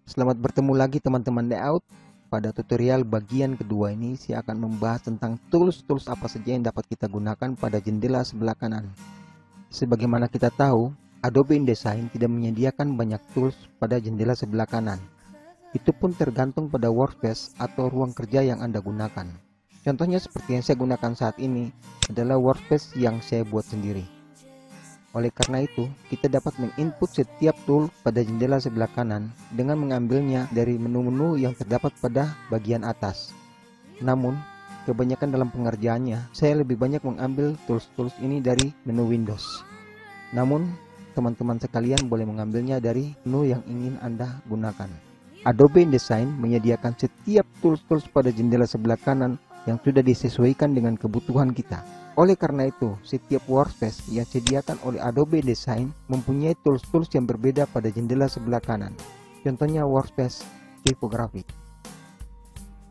Selamat bertemu lagi teman-teman layout. Pada tutorial bagian kedua ini saya akan membahas tentang tools-tools apa saja yang dapat kita gunakan pada jendela sebelah kanan. Sebagaimana kita tahu, Adobe InDesign tidak menyediakan banyak tools pada jendela sebelah kanan. Itu pun tergantung pada workspace atau ruang kerja yang Anda gunakan. Contohnya seperti yang saya gunakan saat ini adalah workspace yang saya buat sendiri. Oleh karena itu, kita dapat menginput setiap tool pada jendela sebelah kanan dengan mengambilnya dari menu-menu yang terdapat pada bagian atas. Namun, kebanyakan dalam pengerjaannya, saya lebih banyak mengambil tools-tools ini dari menu Windows. Namun, teman-teman sekalian boleh mengambilnya dari menu yang ingin Anda gunakan. Adobe InDesign menyediakan setiap tools-tools pada jendela sebelah kanan yang sudah disesuaikan dengan kebutuhan kita. Oleh karena itu, setiap workspace yang disediakan oleh Adobe InDesign mempunyai tools-tools yang berbeda pada jendela sebelah kanan. Contohnya workspace tipografi.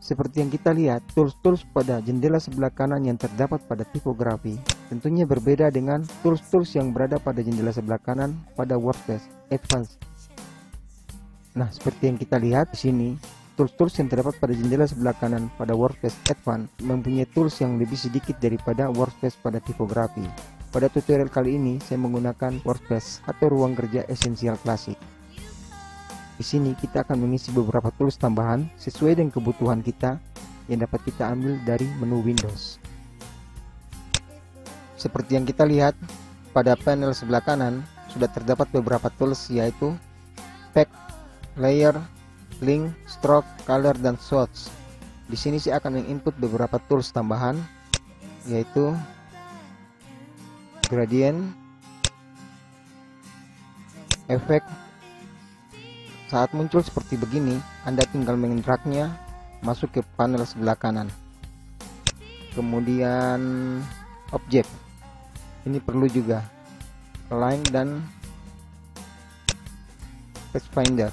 Seperti yang kita lihat, tools-tools pada jendela sebelah kanan yang terdapat pada tipografi tentunya berbeda dengan tools-tools yang berada pada jendela sebelah kanan pada workspace advanced. Nah, seperti yang kita lihat di sini, tools-tools yang terdapat pada jendela sebelah kanan pada workspace advanced mempunyai tools yang lebih sedikit daripada workspace pada tipografi. Pada tutorial kali ini saya menggunakan workspace atau ruang kerja esensial klasik. Di sini kita akan mengisi beberapa tools tambahan sesuai dengan kebutuhan kita yang dapat kita ambil dari menu Windows. Seperti yang kita lihat pada panel sebelah kanan sudah terdapat beberapa tools, yaitu pack, layer, link, stroke, color, dan swatch. Di sini saya akan menginput beberapa tools tambahan, yaitu gradient, efek. Saat muncul seperti begini, Anda tinggal mendragnya masuk ke panel sebelah kanan. Kemudian objek, ini perlu juga align dan pathfinder.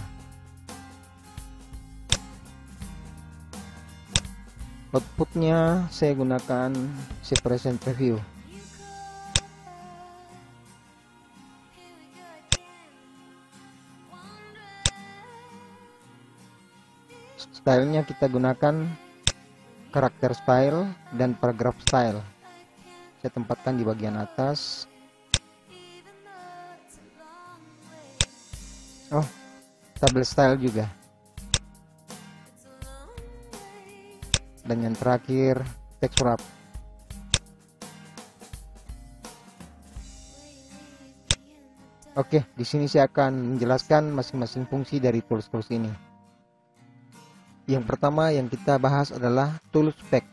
Outputnya saya gunakan separation preview. Stylenya kita gunakan karakter style dan paragraph style. Saya tempatkan di bagian atas. Oh, table style juga. Dan yang terakhir, text wrap. Oke, di sini saya akan menjelaskan masing-masing fungsi dari tools-tools ini. Yang pertama yang kita bahas adalah tools pack.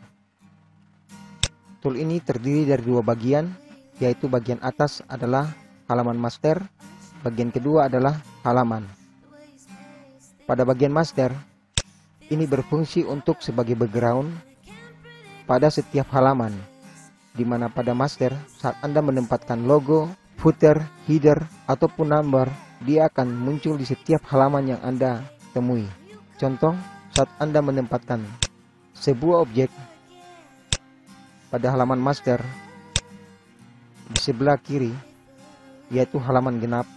Tool ini terdiri dari dua bagian, yaitu bagian atas adalah halaman master, bagian kedua adalah halaman. Pada bagian master, ini berfungsi untuk sebagai background pada setiap halaman, di mana pada master saat Anda menempatkan logo, footer, header, ataupun number, dia akan muncul di setiap halaman yang Anda temui. Contoh, saat Anda menempatkan sebuah objek pada halaman master di sebelah kiri, yaitu halaman genap,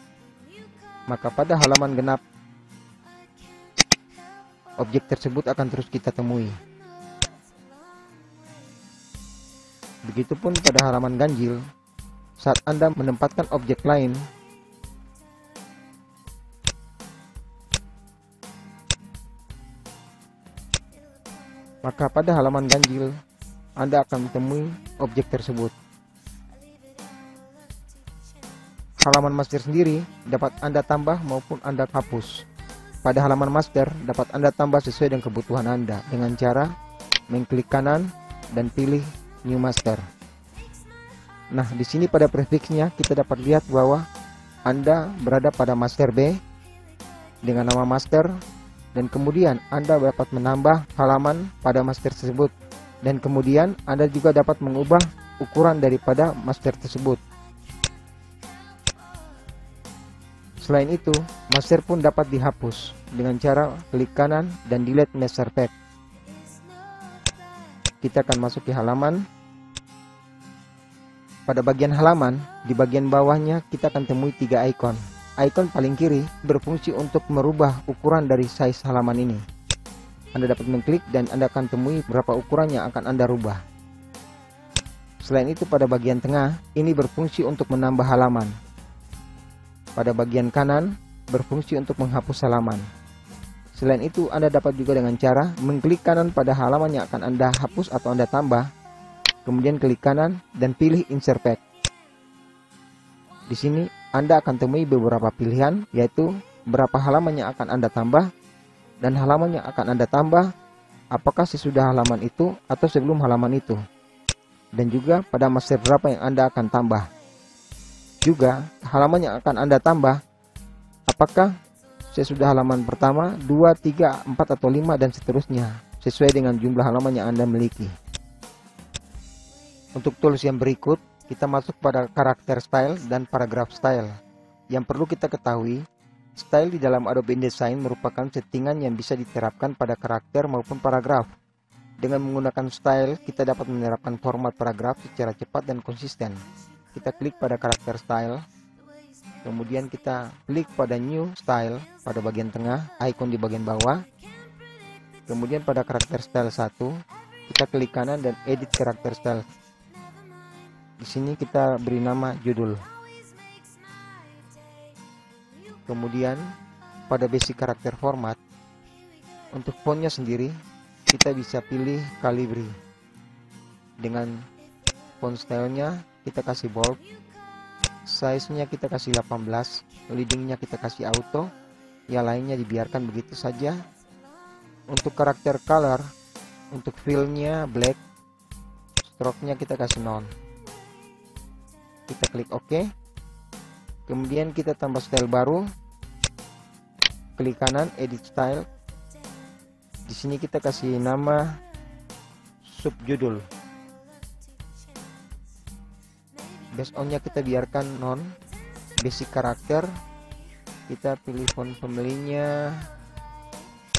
maka pada halaman genap objek tersebut akan terus kita temui. Begitupun pada halaman ganjil, saat Anda menempatkan objek lain maka pada halaman ganjil Anda akan menemui objek tersebut. Halaman master sendiri dapat Anda tambah maupun Anda hapus. Pada halaman master dapat Anda tambah sesuai dengan kebutuhan Anda dengan cara mengklik kanan dan pilih new master. Nah, di sini pada prefixnya kita dapat lihat bahwa Anda berada pada master B dengan nama master, dan kemudian Anda dapat menambah halaman pada master tersebut, dan kemudian Anda juga dapat mengubah ukuran daripada master tersebut. Selain itu, master pun dapat dihapus dengan cara klik kanan dan delete master pack. Kita akan masuk ke halaman. Pada bagian halaman, di bagian bawahnya kita akan temui 3 icon. icon paling kiri berfungsi untuk merubah ukuran dari size halaman ini. Anda dapat mengklik dan Anda akan temui berapa ukuran yang akan Anda rubah. Selain itu, pada bagian tengah ini berfungsi untuk menambah halaman. Pada bagian kanan berfungsi untuk menghapus halaman. Selain itu, Anda dapat juga dengan cara mengklik kanan pada halaman yang akan Anda hapus atau Anda tambah, kemudian klik kanan dan pilih Insert Pack. Di sini Anda akan temui beberapa pilihan, yaitu berapa halaman yang akan Anda tambah dan halaman yang akan Anda tambah apakah sesudah halaman itu atau sebelum halaman itu, dan juga pada master berapa yang Anda akan tambah. Juga halaman yang akan Anda tambah apakah sesudah halaman pertama, 2, 3, 4 atau 5 dan seterusnya, sesuai dengan jumlah halaman yang Anda miliki. Untuk tools yang berikut, kita masuk pada karakter style dan paragraph style. Yang perlu kita ketahui, style di dalam Adobe InDesign merupakan settingan yang bisa diterapkan pada karakter maupun paragraf. Dengan menggunakan style, kita dapat menerapkan format paragraf secara cepat dan konsisten. Kita klik pada karakter style, kemudian kita klik pada New Style pada bagian tengah, icon di bagian bawah. Kemudian pada karakter style 1, kita klik kanan dan edit karakter style. Di sini kita beri nama judul. Kemudian pada basic karakter format, untuk fontnya sendiri kita bisa pilih Calibri. Dengan font stylenya kita kasih bold, size-nya kita kasih 18, leading-nya kita kasih auto, yang lainnya dibiarkan begitu saja. Untuk karakter color, untuk fill-nya black, stroke-nya kita kasih none. Kita klik OK. Kemudian kita tambah style baru, klik kanan edit style. Di sini kita kasih nama subjudul. Based on-nya kita biarkan non. Basic karakter kita pilih font family-nya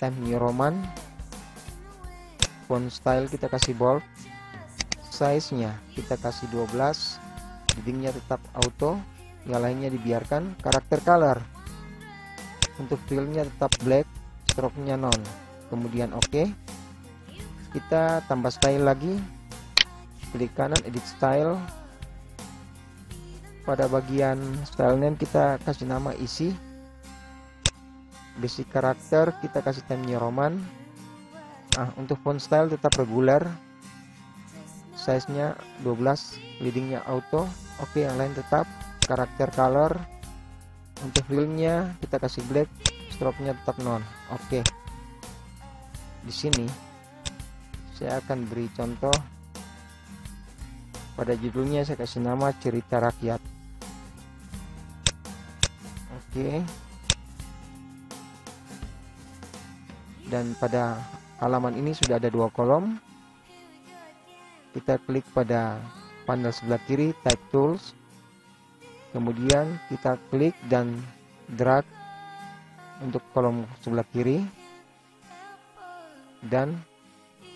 Times New Roman. Font style kita kasih bold. Size-nya kita kasih 12. Heading-nya tetap auto, yang lainnya dibiarkan. Karakter color, untuk fill-nya tetap black, stroke-nya non. Kemudian OK. Kita tambah style lagi, klik kanan edit style. Pada bagian style name kita kasih nama isi. Basic karakter kita kasih Times New Roman. Untuk font style tetap regular, size-nya 12, leading-nya auto. Oke, yang lain tetap. Karakter color, untuk fill-nya kita kasih black, stroke-nya tetap non. Oke. Di sini saya akan beri contoh. Pada judulnya saya kasih nama cerita rakyat. Oke. Dan pada halaman ini sudah ada 2 kolom. Kita klik pada panel sebelah kiri Type Tools. Kemudian kita klik dan drag untuk kolom sebelah kiri. Dan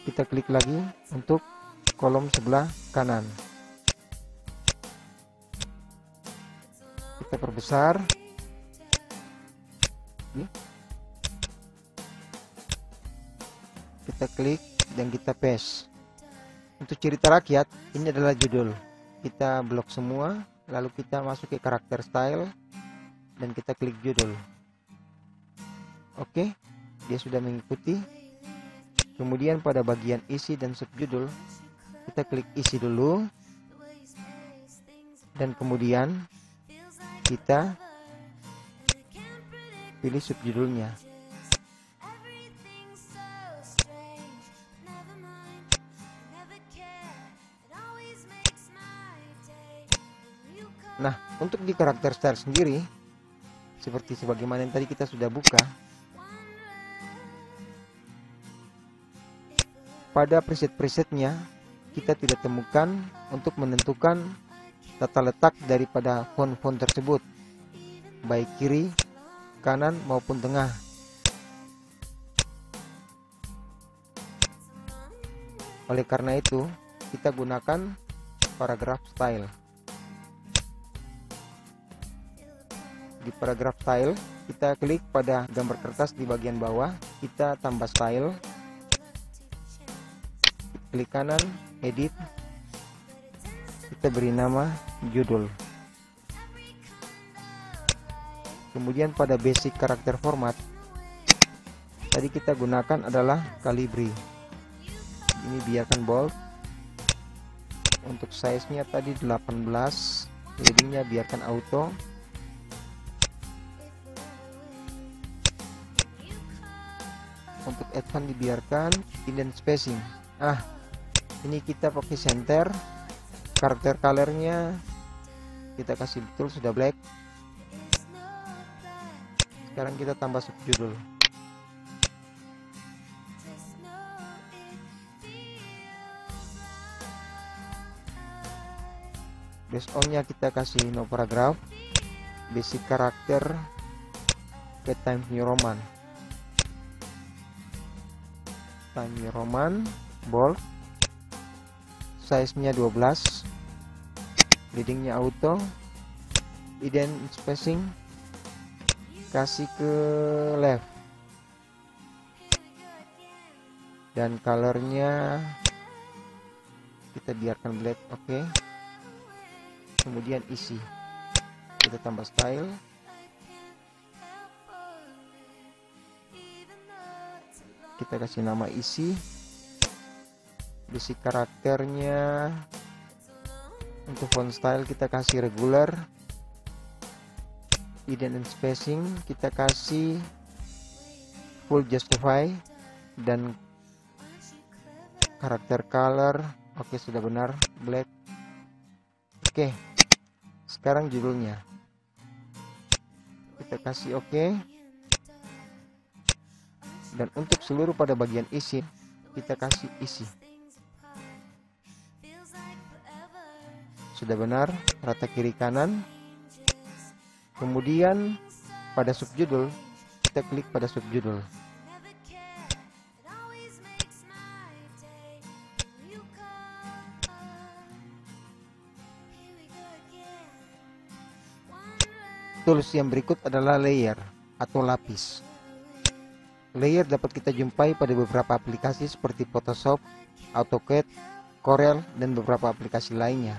kita klik lagi untuk kolom sebelah kanan. Kita perbesar. Kita klik dan kita paste. Untuk cerita rakyat, ini adalah judul. Kita blok semua, lalu kita masuk ke karakter style dan kita klik judul. Oke, dia sudah mengikuti. Kemudian pada bagian isi dan subjudul, kita klik isi dulu. Dan kemudian kita pilih subjudulnya. Nah, untuk di karakter style sendiri, seperti sebagaimana yang tadi kita sudah buka, pada preset-presetnya kita tidak temukan untuk menentukan tata letak daripada font-font tersebut, baik kiri, kanan maupun tengah. Oleh karena itu, kita gunakan paragraph style. Di paragraf style, kita klik pada gambar kertas di bagian bawah, kita tambah style, klik kanan, edit, kita beri nama judul. Kemudian pada basic karakter format, tadi kita gunakan adalah Calibri. Ini biarkan bold. Untuk size-nya tadi 18, leading-nya biarkan auto. Untuk advance dibiarkan, indent spacing. Ini kita pakai center. Karakter color-nya kita kasih betul sudah black. Sekarang kita tambah subjudul. Based on-nya kita kasih no paragraph. Basic karakter ke Times New Roman. Times New Roman bold. Size-nya 12. Leading-nya auto. Indent spacing kasih ke left. Dan color-nya kita biarkan black, oke. Kemudian isi, kita tambah style, kita kasih nama isi. Basic karakternya untuk font style kita kasih regular. Indent and spacing kita kasih full justify. Dan karakter color oke, sudah benar, black. Oke, sekarang judulnya kita kasih oke. Dan untuk seluruh pada bagian isi kita kasih isi. Sudah benar, rata kiri kanan. Kemudian pada subjudul kita klik pada subjudul. Tools yang berikut adalah layer atau lapis. Layer dapat kita jumpai pada beberapa aplikasi seperti Photoshop, AutoCAD, Corel, dan beberapa aplikasi lainnya.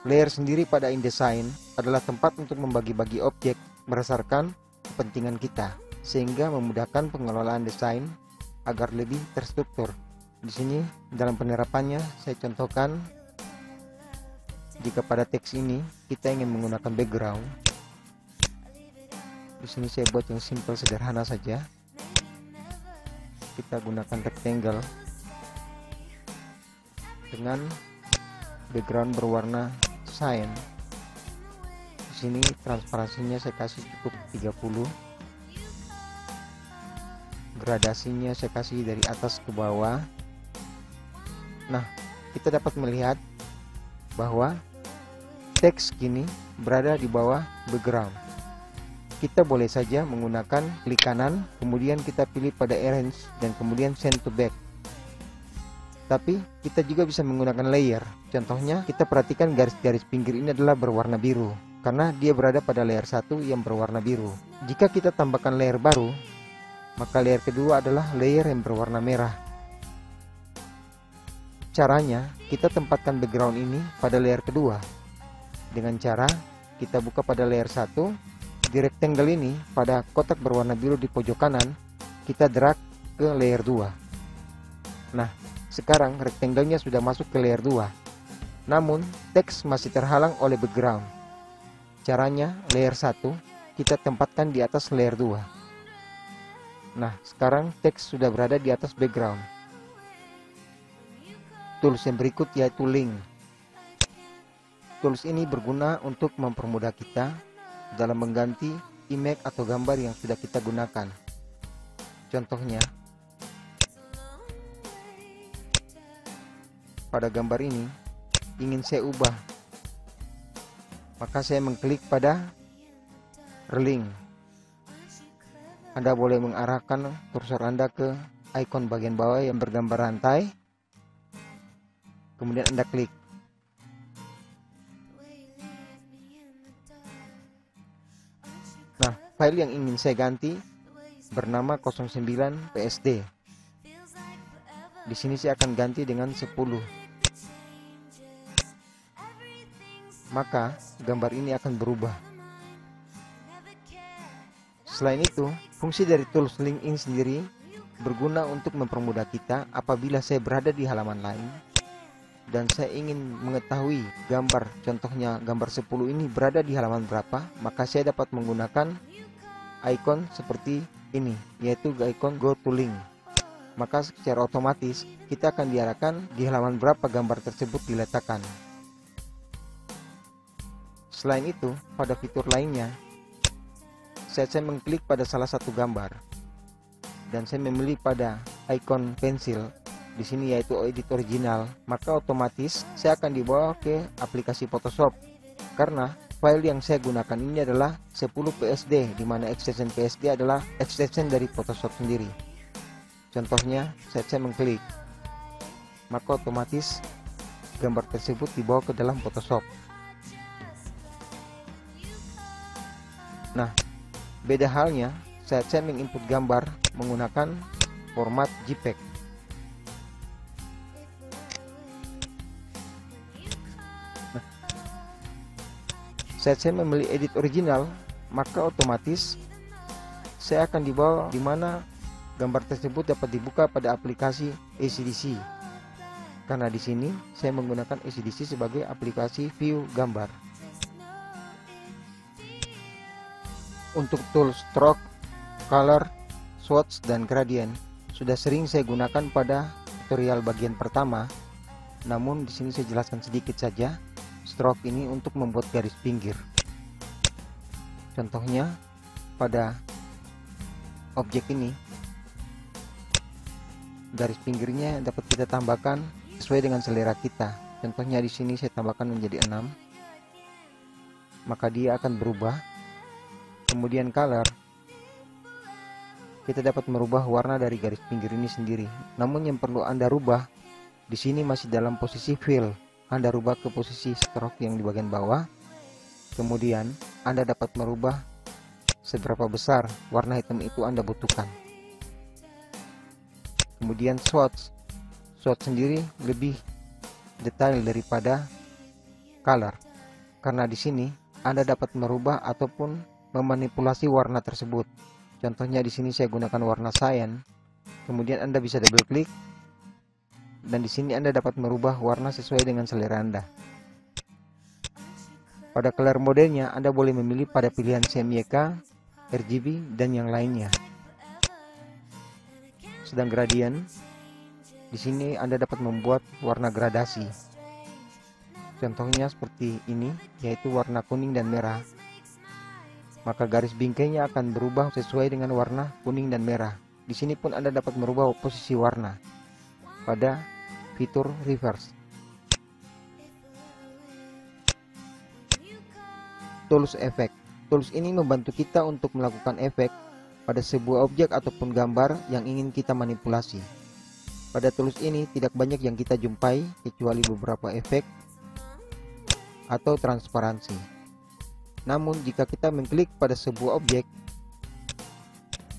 Layer sendiri pada InDesign adalah tempat untuk membagi-bagi objek berdasarkan kepentingan kita, sehingga memudahkan pengelolaan desain agar lebih terstruktur. Di sini dalam penerapannya saya contohkan, jika pada teks ini kita ingin menggunakan background, di sini saya buat yang simple sederhana saja. Kita gunakan rectangle dengan background berwarna cyan. Di sini transparansinya saya kasih cukup 30. Gradasinya saya kasih dari atas ke bawah. Nah, kita dapat melihat bahwa teks kini berada di bawah background. Kita boleh saja menggunakan klik kanan, kemudian kita pilih pada arrange dan kemudian send to back. Tapi kita juga bisa menggunakan layer. Contohnya, kita perhatikan garis-garis pinggir ini adalah berwarna biru karena dia berada pada layer 1 yang berwarna biru. Jika kita tambahkan layer baru, maka layer kedua adalah layer yang berwarna merah. Caranya, kita tempatkan background ini pada layer kedua dengan cara kita buka pada layer 1. Di rectangle ini pada kotak berwarna biru di pojok kanan kita drag ke layer 2. Nah, sekarang rectangle-nya sudah masuk ke layer 2. Namun teks masih terhalang oleh background. Caranya layer 1 kita tempatkan di atas layer 2. Nah, sekarang teks sudah berada di atas background. Tools yang berikut yaitu link. Tools ini berguna untuk mempermudah kita dalam mengganti image atau gambar yang sudah kita gunakan. Contohnya, pada gambar ini ingin saya ubah, maka saya mengklik pada relink. Anda boleh mengarahkan kursor Anda ke icon bagian bawah yang bergambar rantai, kemudian Anda klik. file yang ingin saya ganti bernama 09 PSD. Di sini saya akan ganti dengan 10. Maka gambar ini akan berubah. Selain itu, fungsi dari tools LinkedIn sendiri berguna untuk mempermudah kita apabila saya berada di halaman lain dan saya ingin mengetahui gambar, contohnya gambar 10 ini berada di halaman berapa, maka saya dapat menggunakan icon seperti ini, yaitu icon go to link. Maka secara otomatis kita akan diarahkan di halaman berapa gambar tersebut diletakkan. Selain itu, pada fitur lainnya, saya mengklik pada salah satu gambar dan saya memilih pada icon pensil di sini, yaitu edit original, maka otomatis saya akan dibawa ke aplikasi Photoshop karena file yang saya gunakan ini adalah 10 PSD, di mana extension PSD adalah extension dari Photoshop sendiri. Contohnya, saya mengklik, maka otomatis gambar tersebut dibawa ke dalam Photoshop. Nah, beda halnya saya menginput gambar menggunakan format JPEG. Saya memilih edit original, maka otomatis saya akan dibawa di mana gambar tersebut dapat dibuka pada aplikasi ACDC. Karena di sini saya menggunakan ACDC sebagai aplikasi view gambar. Untuk tools stroke, color, swatch, dan gradient sudah sering saya gunakan pada tutorial bagian pertama. Namun di sini saya jelaskan sedikit saja. Stroke ini untuk membuat garis pinggir. Contohnya pada objek ini, garis pinggirnya dapat kita tambahkan sesuai dengan selera kita. Contohnya di sini saya tambahkan menjadi 6. Maka dia akan berubah. Kemudian color, kita dapat merubah warna dari garis pinggir ini sendiri. Namun yang perlu Anda rubah di sini masih dalam posisi fill. Anda rubah ke posisi stroke yang di bagian bawah. Kemudian Anda dapat merubah seberapa besar warna hitam itu Anda butuhkan. Kemudian swatch sendiri lebih detail daripada color, karena di sini Anda dapat merubah ataupun memanipulasi warna tersebut. Contohnya di sini saya gunakan warna cyan. Kemudian Anda bisa double klik dan di sini Anda dapat merubah warna sesuai dengan selera Anda. Pada color modenya Anda boleh memilih pada pilihan CMYK, RGB, dan yang lainnya. Sedang gradient, di sini Anda dapat membuat warna gradasi. Contohnya seperti ini, yaitu warna kuning dan merah. Maka garis bingkainya akan berubah sesuai dengan warna kuning dan merah. Di sini pun Anda dapat merubah posisi warna pada fitur reverse. Tools effect. Tools ini membantu kita untuk melakukan efek pada sebuah objek ataupun gambar yang ingin kita manipulasi. Pada tools ini tidak banyak yang kita jumpai kecuali beberapa efek atau transparansi. Namun jika kita mengklik pada sebuah objek,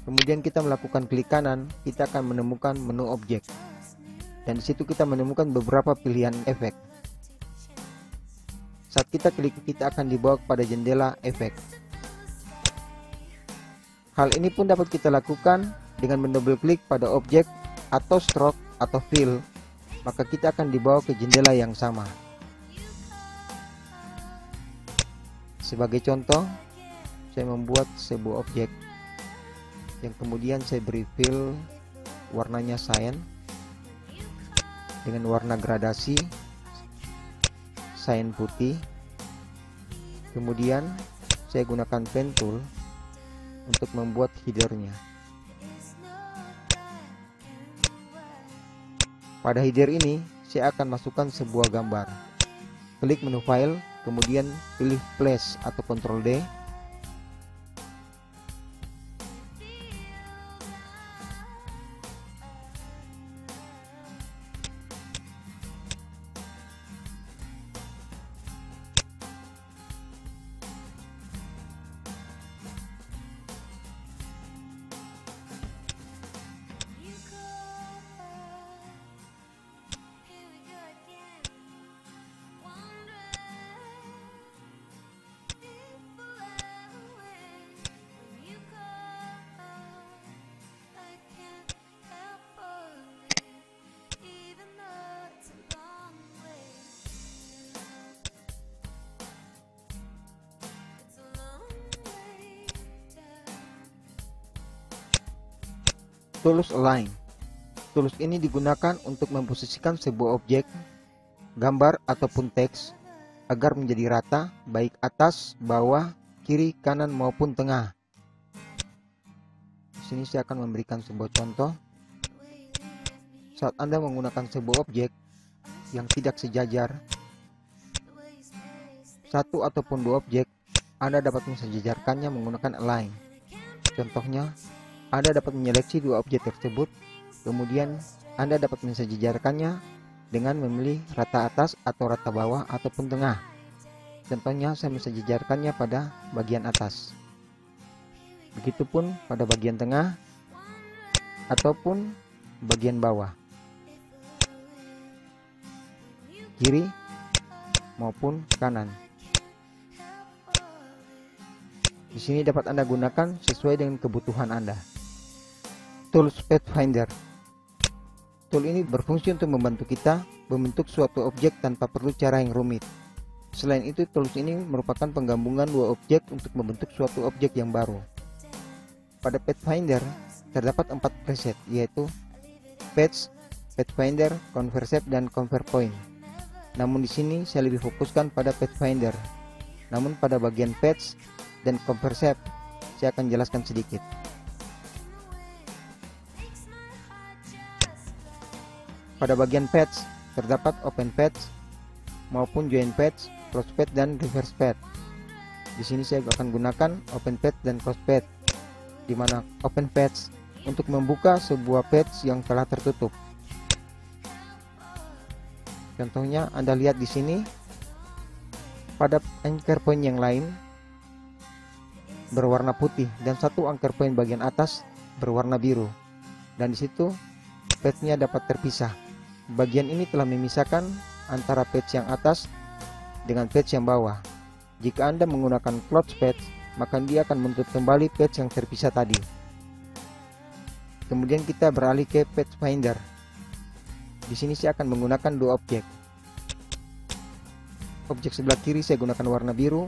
kemudian kita melakukan klik kanan, kita akan menemukan menu objek. Dan disitu kita menemukan beberapa pilihan efek. Saat kita klik, kita akan dibawa kepada jendela efek. Hal ini pun dapat kita lakukan dengan mendouble klik pada objek atau stroke atau fill, maka kita akan dibawa ke jendela yang sama. Sebagai contoh, saya membuat sebuah objek yang kemudian saya beri fill warnanya cyan dengan warna gradasi cyan putih. Kemudian saya gunakan pen tool untuk membuat headernya. Pada header ini saya akan masukkan sebuah gambar. Klik menu file, kemudian pilih place atau Ctrl D. Tools Align. Tools ini digunakan untuk memposisikan sebuah objek, gambar ataupun teks agar menjadi rata baik atas, bawah, kiri, kanan maupun tengah. Di sini saya akan memberikan sebuah contoh. Saat Anda menggunakan sebuah objek yang tidak sejajar, satu ataupun dua objek, Anda dapat mensejajarkannya menggunakan align. Contohnya, Anda dapat menyeleksi dua objek tersebut, kemudian Anda dapat mensejajarkannya dengan memilih rata atas atau rata bawah ataupun tengah. Contohnya, saya mensejajarkannya pada bagian atas. Begitupun pada bagian tengah ataupun bagian bawah, kiri maupun kanan. Di sini dapat Anda gunakan sesuai dengan kebutuhan Anda. Tools Pathfinder. Tool ini berfungsi untuk membantu kita membentuk suatu objek tanpa perlu cara yang rumit. Selain itu, tools ini merupakan penggabungan dua objek untuk membentuk suatu objek yang baru. Pada Pathfinder terdapat 4 preset, yaitu Patch, Pathfinder, Convert Shape, dan Convert Point. Namun di sini saya lebih fokuskan pada Pathfinder. Namun pada bagian Patch dan Convert Shape saya akan jelaskan sedikit. Pada bagian Patch terdapat Open Patch maupun Join Patch, Close Patch, dan Reverse Patch. Di sini saya akan gunakan Open Patch dan Close Patch, di mana Open Patch untuk membuka sebuah patch yang telah tertutup. Contohnya Anda lihat di sini pada anchor point yang lain berwarna putih dan satu anchor point bagian atas berwarna biru, dan di situ patch-nya dapat terpisah. Bagian ini telah memisahkan antara patch yang atas dengan patch yang bawah. Jika Anda menggunakan close patch, maka dia akan menutup kembali patch yang terpisah tadi. Kemudian kita beralih ke Pathfinder. Di sini saya akan menggunakan dua objek. Objek sebelah kiri saya gunakan warna biru,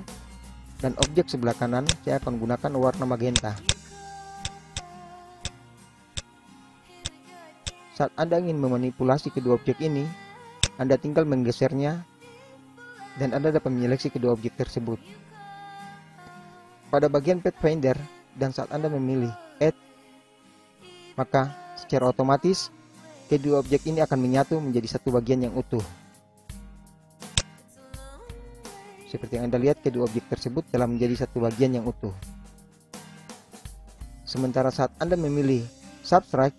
dan objek sebelah kanan saya akan gunakan warna magenta. Saat Anda ingin memanipulasi kedua objek ini, Anda tinggal menggesernya dan Anda dapat menyeleksi kedua objek tersebut. Pada bagian Pathfinder, dan saat Anda memilih Add, maka secara otomatis kedua objek ini akan menyatu menjadi satu bagian yang utuh. Seperti yang Anda lihat, kedua objek tersebut telah menjadi satu bagian yang utuh. Sementara saat Anda memilih Subtract,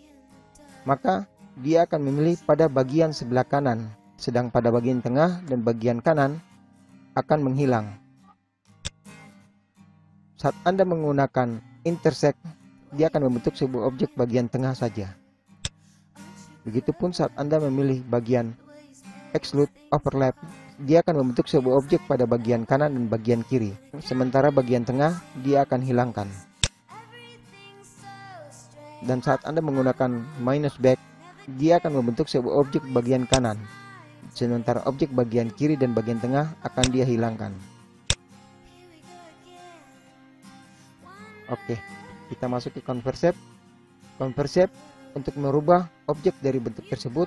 maka dia akan memilih pada bagian sebelah kanan, sedang pada bagian tengah dan bagian kanan akan menghilang. Saat Anda menggunakan Intersect, dia akan membentuk sebuah objek bagian tengah saja. Begitupun saat Anda memilih bagian Exclude Overlap, dia akan membentuk sebuah objek pada bagian kanan dan bagian kiri. Sementara bagian tengah dia akan hilangkan. Dan saat Anda menggunakan minus back, dia akan membentuk sebuah objek bagian kanan. Sementara objek bagian kiri dan bagian tengah akan dia hilangkan. Oke, kita masuk ke Convert Shape. Convert Shape untuk merubah objek dari bentuk tersebut,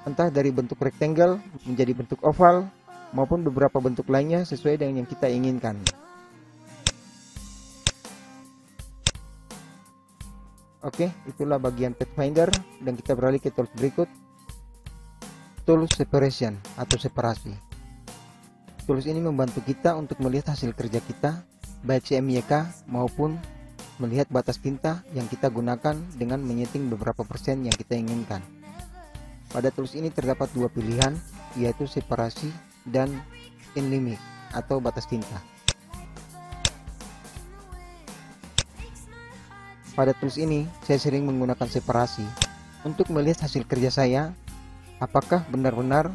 entah dari bentuk rectangle menjadi bentuk oval maupun beberapa bentuk lainnya sesuai dengan yang kita inginkan. Oke, itulah bagian Pathfinder, dan kita beralih ke tools berikut, Tools Separation atau separasi. Tools ini membantu kita untuk melihat hasil kerja kita, baik CMYK maupun melihat batas tinta yang kita gunakan dengan menyeting beberapa persen yang kita inginkan. Pada tools ini terdapat dua pilihan, yaitu separasi dan in limit atau batas tinta. Pada tools ini saya sering menggunakan separasi untuk melihat hasil kerja saya apakah benar-benar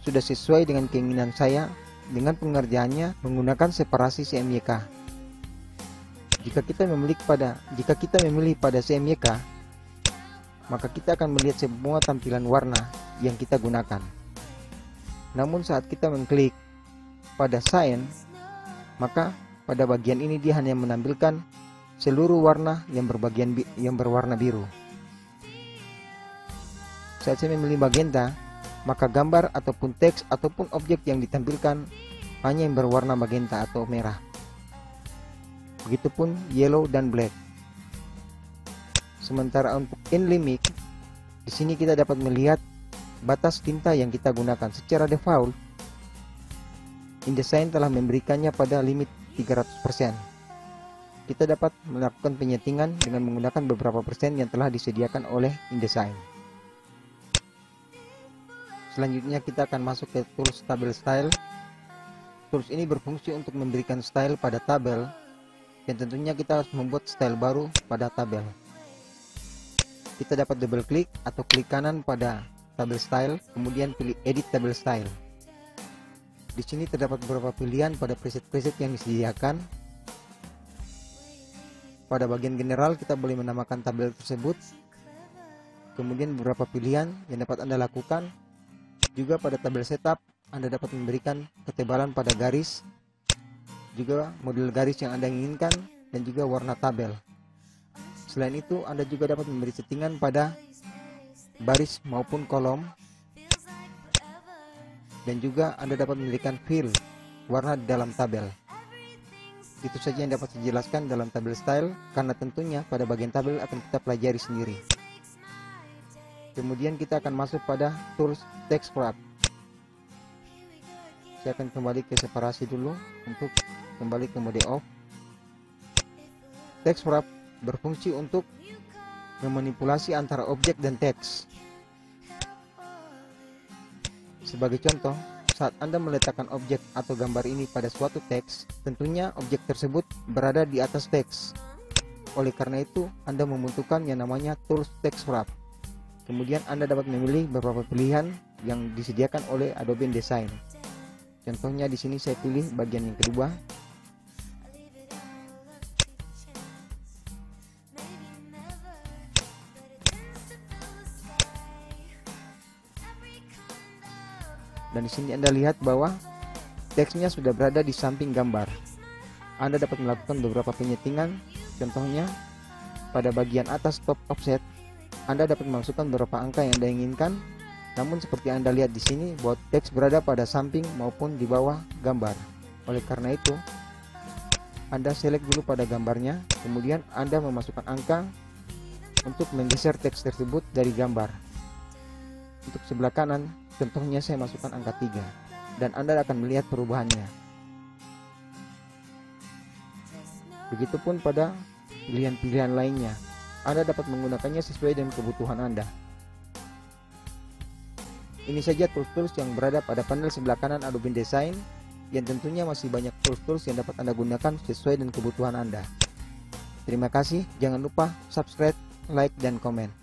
sudah sesuai dengan keinginan saya dengan pengerjaannya menggunakan separasi CMYK. Jika kita memilih pada CMYK, maka kita akan melihat semua tampilan warna yang kita gunakan. Namun saat kita mengklik pada Cyan, maka pada bagian ini dia hanya menampilkan seluruh warna yang berwarna biru. saat saya memilih magenta, maka gambar ataupun teks ataupun objek yang ditampilkan hanya yang berwarna magenta atau merah. Begitupun yellow dan black. Sementara untuk InLimit, di sini kita dapat melihat batas tinta yang kita gunakan. Secara default, InDesign telah memberikannya pada limit 300%. Kita dapat melakukan penyetingan dengan menggunakan beberapa persen yang telah disediakan oleh InDesign. Selanjutnya kita akan masuk ke tools tabel style. Tools ini berfungsi untuk memberikan style pada tabel, dan tentunya kita harus membuat style baru pada tabel. Kita dapat double klik atau klik kanan pada tabel style, kemudian pilih edit tabel style. Di sini terdapat beberapa pilihan pada preset-preset yang disediakan. Pada bagian general kita boleh menamakan tabel tersebut. Kemudian beberapa pilihan yang dapat Anda lakukan. Juga pada tabel setup Anda dapat memberikan ketebalan pada garis, juga model garis yang Anda inginkan, dan juga warna tabel. Selain itu Anda juga dapat memberi settingan pada baris maupun kolom, dan juga Anda dapat memberikan fill warna di dalam tabel. Itu saja yang dapat saya jelaskan dalam tabel style, karena tentunya pada bagian tabel akan kita pelajari sendiri. Kemudian kita akan masuk pada tools text wrap. Saya akan kembali ke separasi dulu untuk kembali ke mode off. Text wrap berfungsi untuk memanipulasi antara objek dan teks. Sebagai contoh, saat Anda meletakkan objek atau gambar ini pada suatu teks, tentunya objek tersebut berada di atas teks. Oleh karena itu, Anda membutuhkan yang namanya tools text wrap. Kemudian Anda dapat memilih beberapa pilihan yang disediakan oleh Adobe InDesign. Contohnya di sini saya pilih bagian yang kedua. Dan di sini Anda lihat bahwa teksnya sudah berada di samping gambar. Anda dapat melakukan beberapa penyetingan. Contohnya pada bagian atas top offset, Anda dapat memasukkan beberapa angka yang Anda inginkan. Namun seperti Anda lihat di sini bahwa teks berada pada samping maupun di bawah gambar. Oleh karena itu, Anda select dulu pada gambarnya, kemudian Anda memasukkan angka untuk menggeser teks tersebut dari gambar. Untuk sebelah kanan, contohnya saya masukkan angka 3, dan Anda akan melihat perubahannya. Begitupun pada pilihan-pilihan lainnya, Anda dapat menggunakannya sesuai dengan kebutuhan Anda. Ini saja tools-tools yang berada pada panel sebelah kanan Adobe InDesign, yang tentunya masih banyak tools-tools yang dapat Anda gunakan sesuai dengan kebutuhan Anda. Terima kasih, jangan lupa subscribe, like, dan komen.